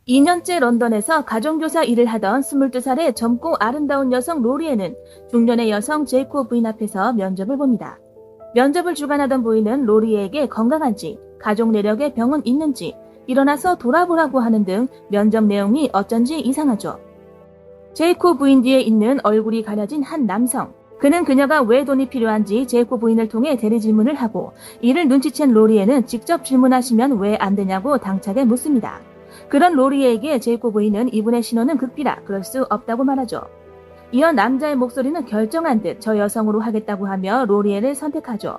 2년째 런던에서 가정교사 일을 하던 22살의 젊고 아름다운 여성 로리에는 중년의 여성 제이코 부인 앞에서 면접을 봅니다. 면접을 주관하던 부인은 로리에에게 건강한지, 가족 내력에 병은 있는지, 일어나서 돌아보라고 하는 등 면접 내용이 어쩐지 이상하죠. 제이코 부인 뒤에 있는 얼굴이 가려진 한 남성. 그는 그녀가 왜 돈이 필요한지 제이코 부인을 통해 대리 질문을 하고, 이를 눈치챈 로리에는 직접 질문하시면 왜 안 되냐고 당차게 묻습니다. 그런 로리에에게 제이코 부인은 이분의 신호는 극비라, 그럴 수 없다고 말하죠. 이어 남자의 목소리는 결정한 듯 저 여성으로 하겠다고 하며 로리에를 선택하죠.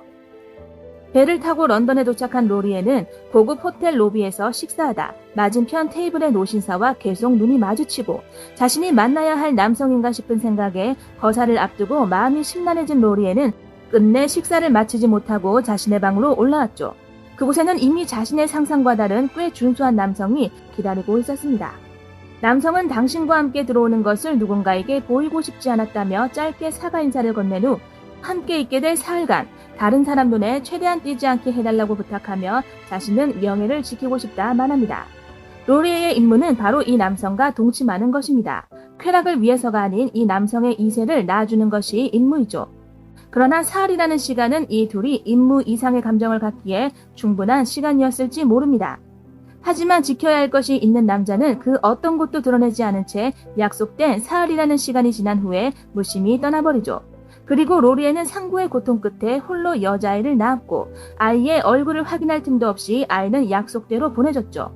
배를 타고 런던에 도착한 로리에는 고급 호텔 로비에서 식사하다 맞은편 테이블의 노신사와 계속 눈이 마주치고 자신이 만나야 할 남성인가 싶은 생각에 거사를 앞두고 마음이 심란해진 로리에는 끝내 식사를 마치지 못하고 자신의 방으로 올라왔죠. 그곳에는 이미 자신의 상상과 다른 꽤 준수한 남성이 기다리고 있었습니다. 남성은 당신과 함께 들어오는 것을 누군가에게 보이고 싶지 않았다며 짧게 사과 인사를 건넨 후 함께 있게 될 사흘간 다른 사람 눈에 최대한 띄지 않게 해달라고 부탁하며 자신은 명예를 지키고 싶다 말합니다. 로리에의 임무는 바로 이 남성과 동침하는 것입니다. 쾌락을 위해서가 아닌 이 남성의 이세를 낳아주는 것이 임무이죠. 그러나 사흘이라는 시간은 이 둘이 임무 이상의 감정을 갖기에 충분한 시간이었을지 모릅니다. 하지만 지켜야 할 것이 있는 남자는 그 어떤 것도 드러내지 않은 채 약속된 사흘이라는 시간이 지난 후에 무심히 떠나버리죠. 그리고 로리에는 상고의 고통 끝에 홀로 여자아이를 낳았고 아이의 얼굴을 확인할 틈도 없이 아이는 약속대로 보내졌죠.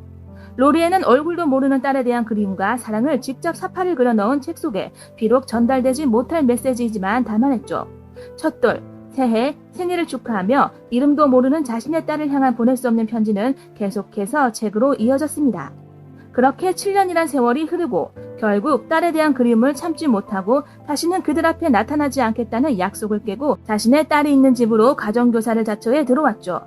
로리에는 얼굴도 모르는 딸에 대한 그리움과 사랑을 직접 사파를 그려넣은 책 속에 비록 전달되지 못할 메시지이지만 담아냈죠. 첫돌, 새해, 생일을 축하하며 이름도 모르는 자신의 딸을 향한 보낼 수 없는 편지는 계속해서 책으로 이어졌습니다. 그렇게 7년이란 세월이 흐르고 결국 딸에 대한 그리움을 참지 못하고 다시는 그들 앞에 나타나지 않겠다는 약속을 깨고 자신의 딸이 있는 집으로 가정교사를 자처해 들어왔죠.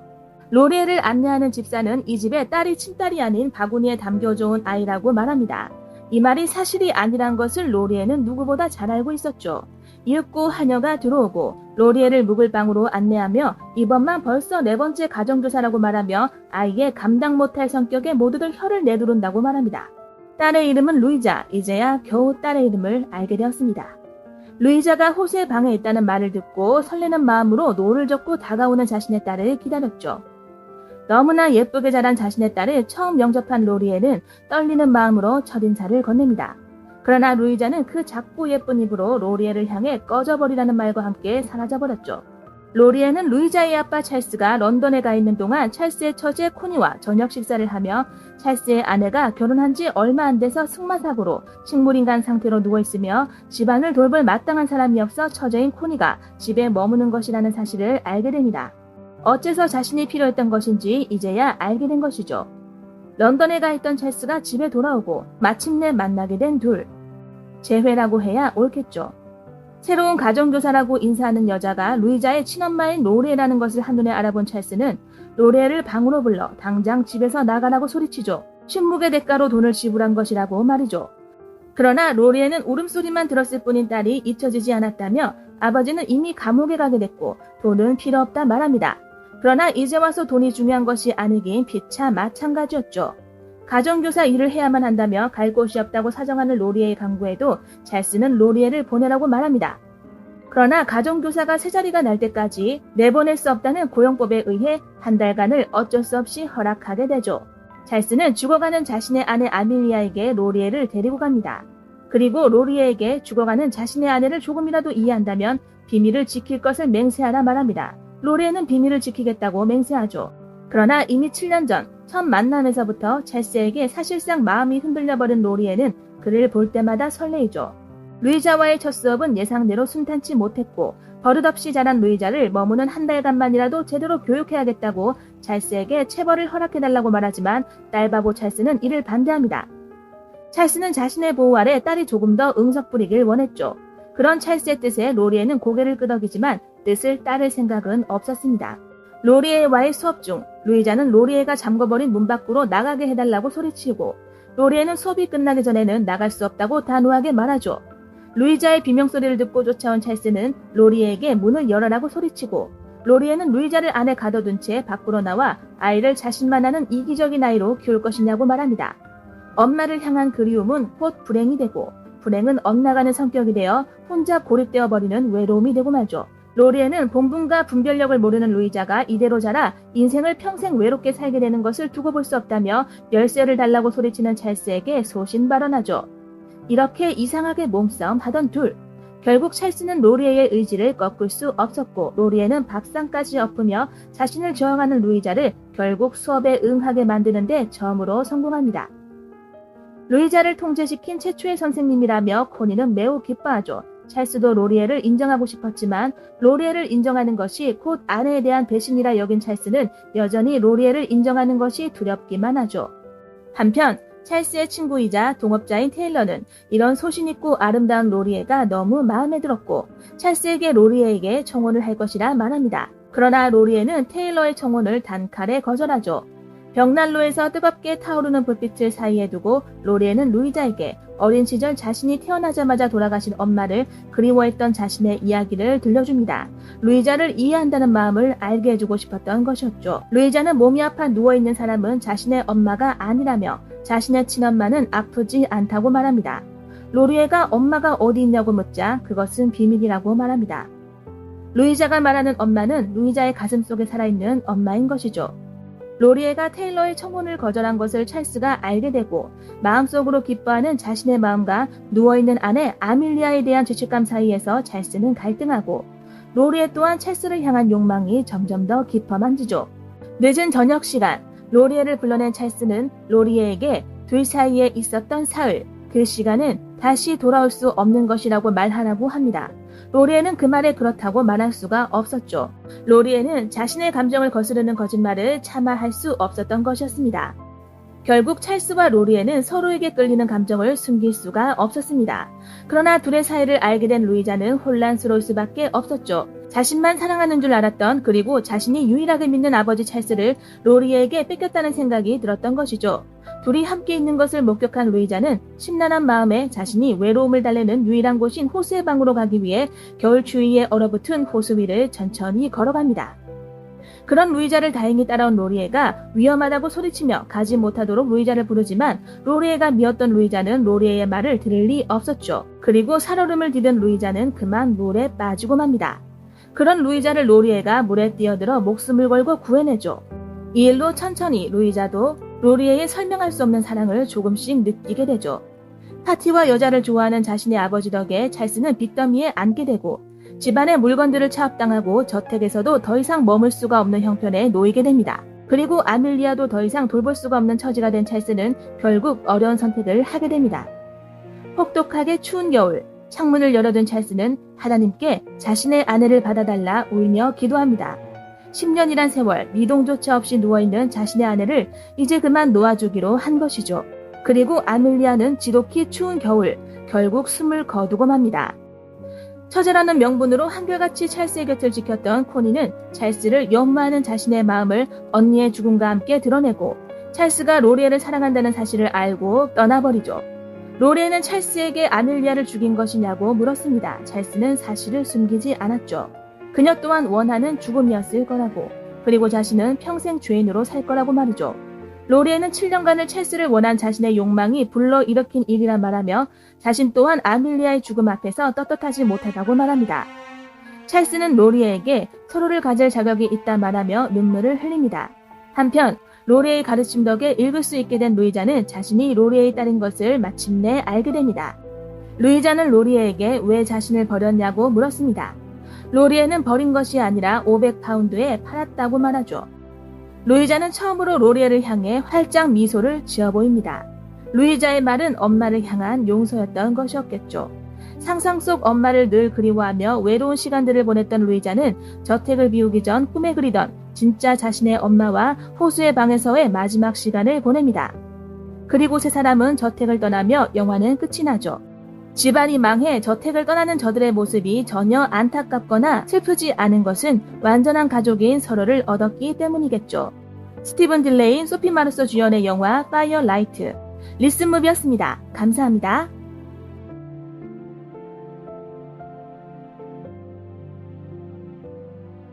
로리에를 안내하는 집사는 이 집에 딸이 친딸이 아닌 바구니에 담겨져온 아이라고 말합니다. 이 말이 사실이 아니란 것을 로리에는 누구보다 잘 알고 있었죠. 이윽고 하녀가 들어오고 로리에를 묵을 방으로 안내하며 이번만 벌써 4번째 가정교사라고 말하며 아이의 감당 못할 성격에 모두들 혀를 내두른다고 말합니다. 딸의 이름은 루이자, 이제야 겨우 딸의 이름을 알게 되었습니다. 루이자가 호수의 방에 있다는 말을 듣고 설레는 마음으로 노를 젓고 다가오는 자신의 딸을 기다렸죠. 너무나 예쁘게 자란 자신의 딸을 처음 영접한 로리에는 떨리는 마음으로 첫인사를 건넵니다. 그러나 루이자는 그 작고 예쁜 입으로 로리에를 향해 꺼져버리라는 말과 함께 사라져버렸죠. 로리에는 루이자의 아빠 찰스가 런던에 가 있는 동안 찰스의 처제 코니와 저녁 식사를 하며 찰스의 아내가 결혼한 지 얼마 안 돼서 승마사고로 식물인간 상태로 누워있으며 집안을 돌볼 마땅한 사람이 없어 처제인 코니가 집에 머무는 것이라는 사실을 알게 됩니다. 어째서 자신이 필요했던 것인지 이제야 알게 된 것이죠. 런던에 가 있던 찰스가 집에 돌아오고 마침내 만나게 된 둘. 재회라고 해야 옳겠죠. 새로운 가정교사라고 인사하는 여자가 루이자의 친엄마인 로리에라는 것을 한눈에 알아본 찰스는 로리에를 방으로 불러 당장 집에서 나가라고 소리치죠. 신묵의 대가로 돈을 지불한 것이라고 말이죠. 그러나 로리에는 울음소리만 들었을 뿐인 딸이 잊혀지지 않았다며 아버지는 이미 감옥에 가게 됐고 돈은 필요 없다 말합니다. 그러나 이제 와서 돈이 중요한 것이 아니긴 피차 마찬가지였죠. 가정교사 일을 해야만 한다며 갈 곳이 없다고 사정하는 로리에의 강구에도 찰스는 로리에를 보내라고 말합니다. 그러나 가정교사가 새 자리가 날 때까지 내보낼 수 없다는 고용법에 의해 한 달간을 어쩔 수 없이 허락하게 되죠. 찰스는 죽어가는 자신의 아내 아밀리아에게 로리에를 데리고 갑니다. 그리고 로리에에게 죽어가는 자신의 아내를 조금이라도 이해한다면 비밀을 지킬 것을 맹세하라 말합니다. 로리에는 비밀을 지키겠다고 맹세하죠. 그러나 이미 7년 전 첫 만남에서부터 찰스에게 사실상 마음이 흔들려버린 로리에는 그를 볼 때마다 설레이죠. 루이자와의 첫 수업은 예상대로 순탄치 못했고 버릇없이 자란 루이자를 머무는 한 달간만이라도 제대로 교육해야겠다고 찰스에게 체벌을 허락해달라고 말하지만 딸바보 찰스는 이를 반대합니다. 찰스는 자신의 보호 아래 딸이 조금 더 응석 부리길 원했죠. 그런 찰스의 뜻에 로리에는 고개를 끄덕이지만 뜻을 따를 생각은 없었습니다. 로리에와의 수업 중 루이자는 로리에가 잠궈버린 문 밖으로 나가게 해달라고 소리치고 로리에는 수업이 끝나기 전에는 나갈 수 없다고 단호하게 말하죠. 루이자의 비명소리를 듣고 쫓아온 찰스는 로리에에게 문을 열어라고 소리치고 로리에는 루이자를 안에 가둬둔 채 밖으로 나와 아이를 자신만 아는 이기적인 아이로 키울 것이냐고 말합니다. 엄마를 향한 그리움은 곧 불행이 되고, 불행은 엇나가는 성격이 되어 혼자 고립되어 버리는 외로움이 되고 말죠. 로리에는 본분과 분별력을 모르는 루이자가 이대로 자라 인생을 평생 외롭게 살게 되는 것을 두고 볼 수 없다며 열쇠를 달라고 소리치는 찰스에게 소신 발언하죠. 이렇게 이상하게 몸싸움 하던 둘. 결국 찰스는 로리에의 의지를 꺾을 수 없었고, 로리에는 밥상까지 엎으며 자신을 저항하는 루이자를 결국 수업에 응하게 만드는 데 처음으로 성공합니다. 루이자를 통제시킨 최초의 선생님이라며 코니는 매우 기뻐하죠. 찰스도 로리에를 인정하고 싶었지만 로리에를 인정하는 것이 곧 아내에 대한 배신이라 여긴 찰스는 여전히 로리에를 인정하는 것이 두렵기만 하죠. 한편 찰스의 친구이자 동업자인 테일러는 이런 소신있고 아름다운 로리에가 너무 마음에 들었고 찰스에게 로리에에게 청혼을 할 것이라 말합니다. 그러나 로리에는 테일러의 청혼을 단칼에 거절하죠. 벽난로에서 뜨겁게 타오르는 불빛을 사이에 두고 로리에는 루이자에게 어린 시절 자신이 태어나자마자 돌아가신 엄마를 그리워했던 자신의 이야기를 들려줍니다. 루이자를 이해한다는 마음을 알게 해주고 싶었던 것이었죠. 루이자는 몸이 아파 누워있는 사람은 자신의 엄마가 아니라며 자신의 친엄마는 아프지 않다고 말합니다. 로리에가 엄마가 어디 있냐고 묻자 그것은 비밀이라고 말합니다. 루이자가 말하는 엄마는 루이자의 가슴속에 살아있는 엄마인 것이죠. 로리에가 테일러의 청혼을 거절한 것을 찰스가 알게 되고 마음속으로 기뻐하는 자신의 마음과 누워있는 아내 아밀리아에 대한 죄책감 사이에서 찰스는 갈등하고 로리에 또한 찰스를 향한 욕망이 점점 더 깊어만지죠. 늦은 저녁 시간, 로리에를 불러낸 찰스는 로리에에게 둘 사이에 있었던 사흘, 그 시간은 다시 돌아올 수 없는 것이라고 말하라고 합니다. 로리에는 그 말에 그렇다고 말할 수가 없었죠. 로리에는 자신의 감정을 거스르는 거짓말을 참아할 수 없었던 것이었습니다. 결국 찰스와 로리에는 서로에게 끌리는 감정을 숨길 수가 없었습니다. 그러나 둘의 사이를 알게 된 루이자는 혼란스러울 수밖에 없었죠. 자신만 사랑하는 줄 알았던 그리고 자신이 유일하게 믿는 아버지 찰스를 로리에에게 뺏겼다는 생각이 들었던 것이죠. 둘이 함께 있는 것을 목격한 루이자는 심란한 마음에 자신이 외로움을 달래는 유일한 곳인 호수의 방으로 가기 위해 겨울 추위에 얼어붙은 호수 위를 천천히 걸어갑니다. 그런 루이자를 다행히 따라온 로리에가 위험하다고 소리치며 가지 못하도록 루이자를 부르지만 로리에가 미웠던 루이자는 로리에의 말을 들을 리 없었죠. 그리고 살얼음을 디든 루이자는 그만 물에 빠지고 맙니다. 그런 루이자를 로리에가 물에 뛰어들어 목숨을 걸고 구해내죠. 이 일로 천천히 루이자도 로리에의 설명할 수 없는 사랑을 조금씩 느끼게 되죠. 파티와 여자를 좋아하는 자신의 아버지 덕에 찰스는 빚더미에 앉게 되고 집안의 물건들을 차압당하고 저택에서도 더 이상 머물 수가 없는 형편에 놓이게 됩니다. 그리고 아밀리아도 더 이상 돌볼 수가 없는 처지가 된 찰스는 결국 어려운 선택을 하게 됩니다. 혹독하게 추운 겨울, 창문을 열어둔 찰스는 하나님께 자신의 아내를 받아달라 울며 기도합니다. 10년이란 세월 미동조차 없이 누워있는 자신의 아내를 이제 그만 놓아주기로 한 것이죠. 그리고 아밀리아는 지독히 추운 겨울 결국 숨을 거두고 맙니다. 처제라는 명분으로 한결같이 찰스의 곁을 지켰던 코니는 찰스를 연모하는 자신의 마음을 언니의 죽음과 함께 드러내고 찰스가 로리에를 사랑한다는 사실을 알고 떠나버리죠. 로리에는 찰스에게 아밀리아를 죽인 것이냐고 물었습니다. 찰스는 사실을 숨기지 않았죠. 그녀 또한 원하는 죽음이었을 거라고, 그리고 자신은 평생 죄인으로 살 거라고 말이죠. 로리에는 7년간을 찰스를 원한 자신의 욕망이 불러일으킨 일이라 말하며 자신 또한 아밀리아의 죽음 앞에서 떳떳하지 못하다고 말합니다. 찰스는 로리에에게 서로를 가질 자격이 있다 말하며 눈물을 흘립니다. 한편 로리에의 가르침 덕에 읽을 수 있게 된 루이자는 자신이 로리에의 딸인 것을 마침내 알게 됩니다. 루이자는 로리에에게 왜 자신을 버렸냐고 물었습니다. 로리에는 버린 것이 아니라 500파운드에 팔았다고 말하죠. 루이자는 처음으로 로리에를 향해 활짝 미소를 지어 보입니다. 루이자의 말은 엄마를 향한 용서였던 것이었겠죠. 상상 속 엄마를 늘 그리워하며 외로운 시간들을 보냈던 루이자는 저택을 비우기 전 꿈에 그리던 진짜 자신의 엄마와 호수의 방에서의 마지막 시간을 보냅니다. 그리고 세 사람은 저택을 떠나며 영화는 끝이 나죠. 집안이 망해 저택을 떠나는 저들의 모습이 전혀 안타깝거나 슬프지 않은 것은 완전한 가족인 서로를 얻었기 때문이겠죠. 스티븐 딜레인, 소피 마르소 주연의 영화 파이어 라이트, 리슨무비였습니다. 감사합니다.